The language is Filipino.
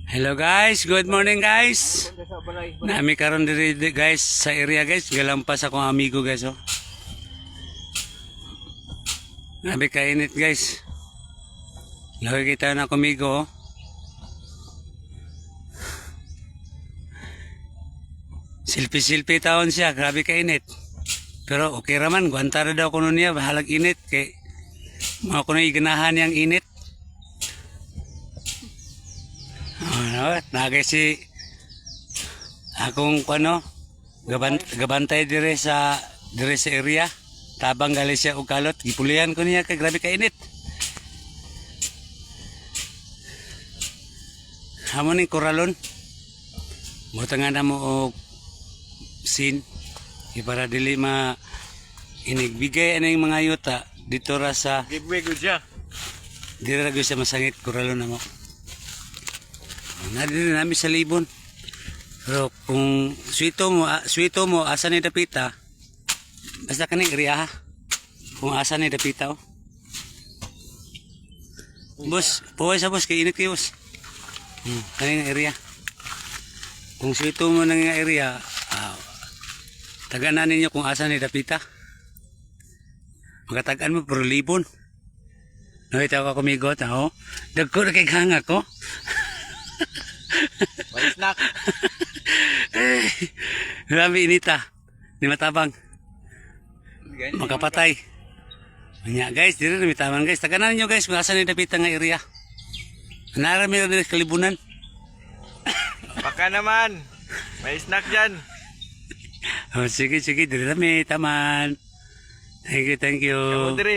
Hello guys, good morning guys. Nami karon diri guys sa area guys, galampas akong amigo guys oh. Nabi kainit guys. Lagi kita na kumigo oh. Silpi-silpi taon siya, grabe kainit. Pero okay raman, guantara daw kuno niya, bahalag init kay mga kuno iganahan yang init. Nagay si akong ano gabantay dire sa area tabang gali siya og kalot gipulihan ko niya kay grabe ka init. Hamon ning koralon motangan na mo og sin para dili ma inigbigay aning mga yuta dito ra sa giveaway gud siya. Dili ra gyud siya masangit koralon na mo. Nadiri namin sa libon. Pero kung swito mo asa ni dapita, basta kaning area ha. Kung asa ni dapita oh. Boss, puway sa boss, kay init kayo boss. Kaning area. Kung swito mo nang area, taganan ninyo kung asa ni dapita. Magatagan mo pero libon. Nakita ko kumigot ha oh. Dagko na kay hanga ko. May snack. Grabe inita. Di matabang. Makapatay. Nya guys, diri na mitabang guys. Taganan nyo guys kung asan ni dapita nga area. Narami na diri kalibunan. Baka naman. May snack dyan. Oh, sige, diri na may taman. Thank you. Kamu diri.